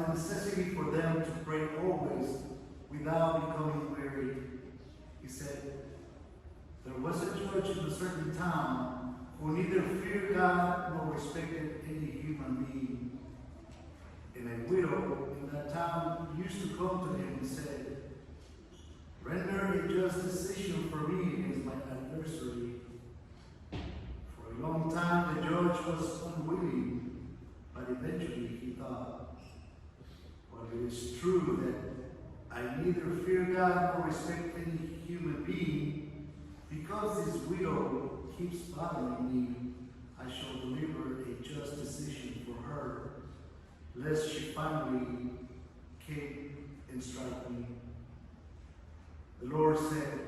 the necessity for them to pray always without becoming weary. He said, there was a judge in a certain town who neither feared God nor respected any human being. And a widow in that town used to come to him and said, render a just decision for me against my adversary. For a long time the judge was unwilling, but eventually he thought, well, it is true that I neither fear God nor respect any human being. Because this widow keeps bothering me, I shall deliver a just decision for her, lest she finally came and strike me. The Lord said,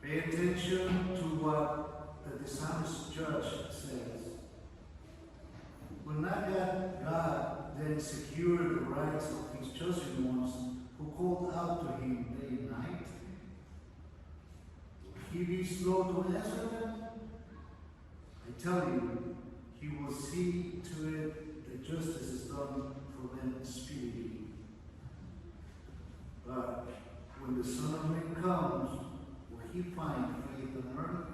pay attention to what the dishonest judge says. Will not God then secure the rights of his chosen ones who called out to him day and night? Will he be slow to answer them? I tell you, he will see to it that justice is done for them speedily. But when the Son of Man comes, will he find faith on earth?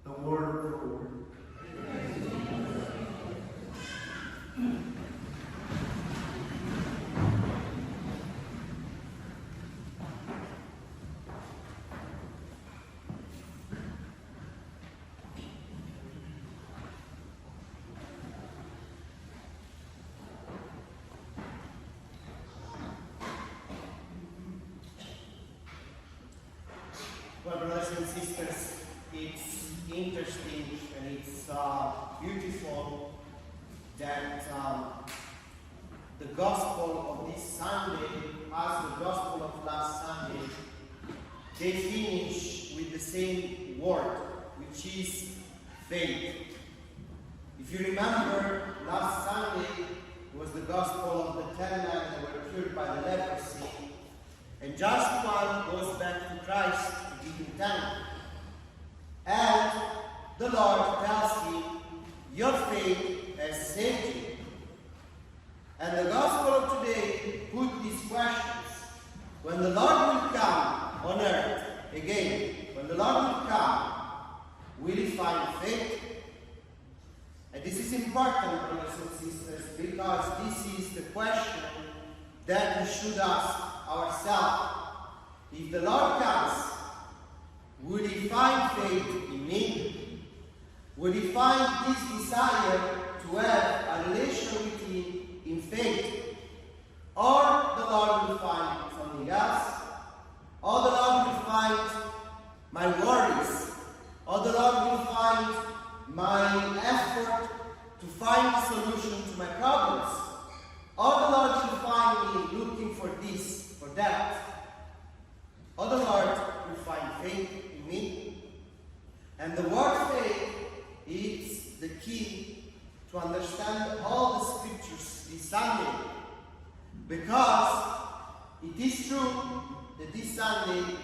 The word of the Lord. Well, brothers and sisters, it's interesting and it's beautiful that the gospel of this Sunday, as the gospel of last Sunday, they finish with the same word, which is faith. If you remember, last Sunday was the gospel of the 10 men that were cured by the leprosy, and just one goes back to Christ to give him thanks. And the Lord tells him, your faith has saved you. And the gospel of today put these questions. When the Lord will come on earth again, when the Lord will come, will he find faith? And this is important, brothers and sisters, because this is the question that we should ask ourselves. If the Lord comes, will he find faith in me? Will he find this desire to have a relation with him in faith? Or the Lord will find something else? Or the Lord will find my worries? Or the Lord will find my effort to find a solution to my problems? Or the Lord will find me looking for this, for that? Or the Lord will find faith in me? And the word faith is the key to understand all the scriptures this Sunday. Because it is true that this Sunday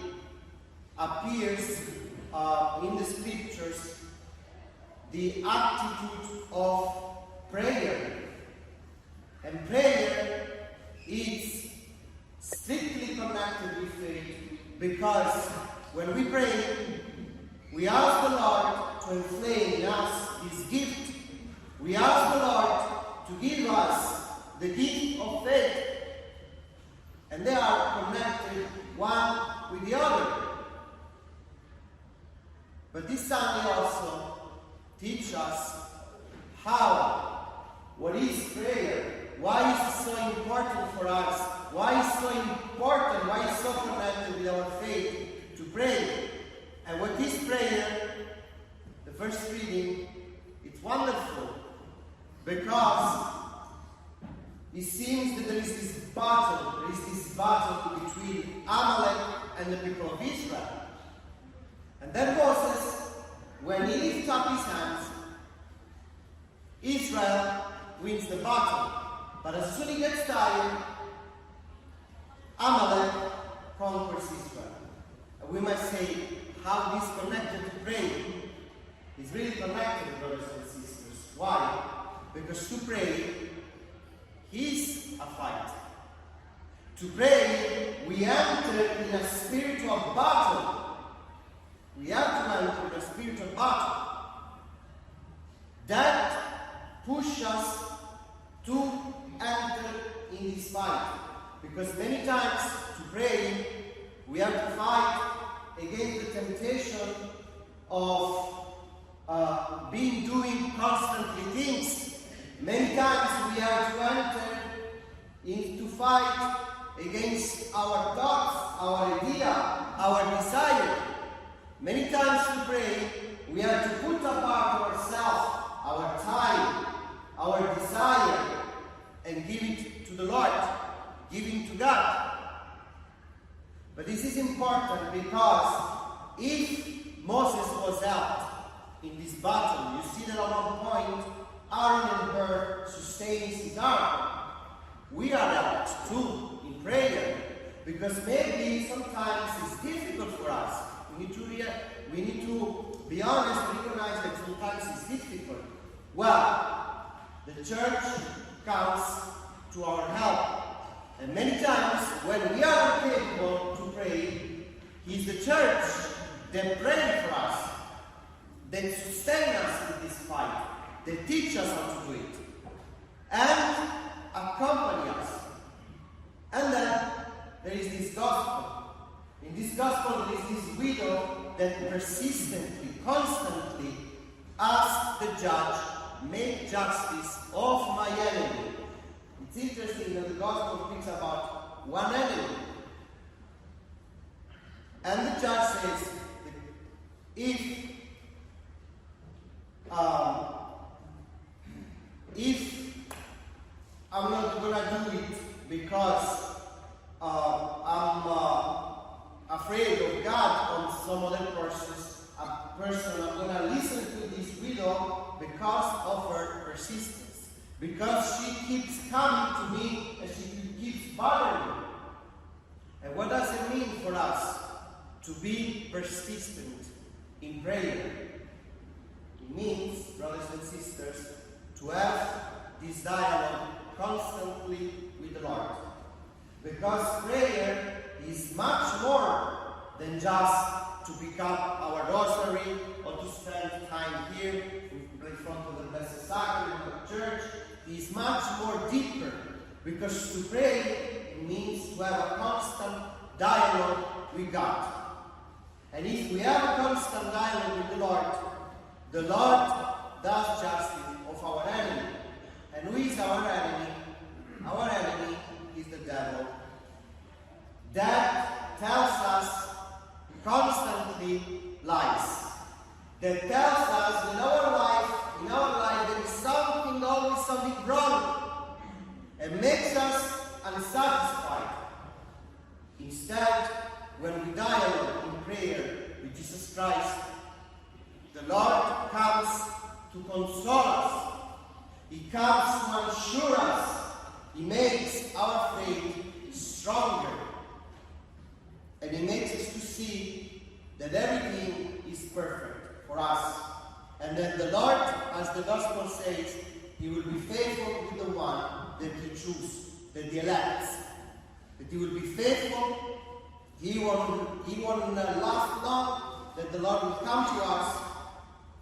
appears in the scriptures the attitude of prayer. And prayer is strictly connected with faith, because when we pray, we ask the Lord to inflame in us His gift. We ask the Lord to give us the gift of faith. And they are connected one with the other. But this Sunday also teaches us what is prayer, why is it so important for us, why is it so important, why is it so connected with our faith to pray. And what is prayer? The first reading, it's wonderful, because it seems that there is this battle between Amalek and the people of Israel. And then Moses, when he lifts up his hands, Israel wins the battle. But as soon as he gets tired, Amalek conquers Israel. And we might say how this connected to praying is really connected, brothers and sisters. Why? Because to pray is a fight. To pray, we enter in a spiritual battle. We have to enter in a spiritual battle that pushes us to enter in this fight. Because many times to pray, we have to fight against the temptation of doing constantly things. Many times we have to enter into fight against our thoughts, our idea, our desire. Many times to pray, we have to put apart ourselves, our time, our desire, and give it to the Lord, give it to God. But this is important because if Moses was helped in this battle, you see that at one point Aaron and Hur sustains his arm. We are helped too in prayer, because maybe sometimes it's difficult for us. We need to be honest and recognize that sometimes it's difficult. Well, the church comes to our help. And many times when we are capable to pray, it's the church that prays for us, that sustains us in this fight, that teach us how to do it, and accompany us. And then there is this gospel. In this gospel there is this widow that persistently, constantly asks the judge, make justice of my enemy. It's interesting that the gospel speaks about one enemy. And the judge says, if I'm not going to do it because I'm afraid of God or some other person, I'm going to listen to this widow because of her persistence. Because she keeps coming to me and she keeps bothering me. And what does it mean for us to be persistent in prayer? It means, brothers and sisters, to have this dialogue constantly with the Lord. Because prayer is much more than just to pick up our rosary or to spend time here in front of the Blessed Sacrament of the church. It is much more deeper, because to pray means to have a constant dialogue with God. And if we have a constant dialogue with the Lord does justice of our enemy. And who is our enemy? Our enemy is the devil. That tells us constantly lies. That tells us in our life there is always something wrong, and makes us unsatisfied. Instead, when we dialogue in prayer with Jesus Christ, the Lord comes to console us. He comes to assure us. He makes our faith stronger. And He makes us to see that everything is perfect for us. And that the Lord, as the Gospel says, He will be faithful with the one that He chooses, that He elects. That He will be faithful. He won't last long, that the Lord will come to us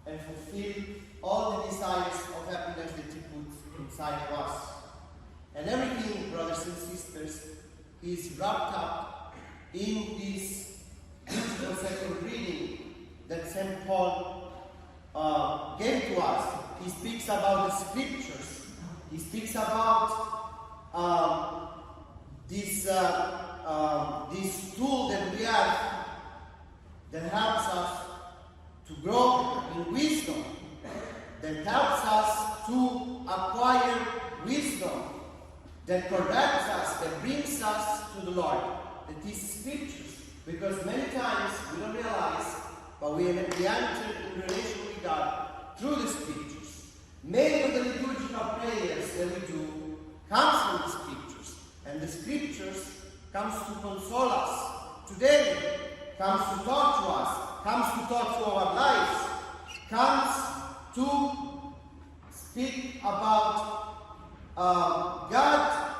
and fulfill all the desires of happiness that He puts inside of us. And everything, brothers and sisters, is wrapped up in this beautiful second reading that St. Paul gave to us. He speaks about the scriptures. He speaks about this tool that we have that helps us to grow in wisdom, that helps us to acquire wisdom, that corrects us, that brings us to the Lord. That is scriptures. Because many times we don't realize, but we enter in relation with God through the scriptures. Many of the liturgical prayers that we do comes from the scriptures. And the scriptures comes to console us today, comes to talk to us, comes to talk to our lives, comes to speak about God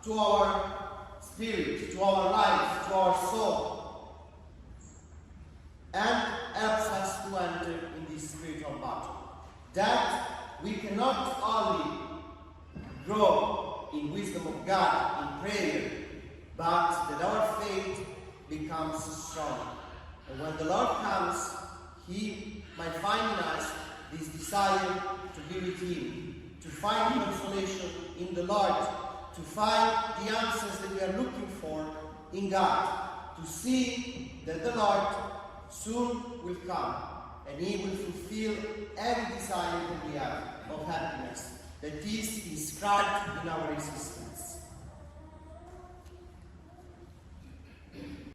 to our spirit, to our life, to our soul, and helps us to enter in this spiritual battle. That we cannot only grow in wisdom of God, in prayer, but that our faith becomes strong. And when the Lord comes, He might find in us this desire to be with Him, to find consolation in the Lord, to find the answers that we are looking for in God, to see that the Lord soon will come and He will fulfill every desire that we have of happiness that is inscribed in our existence.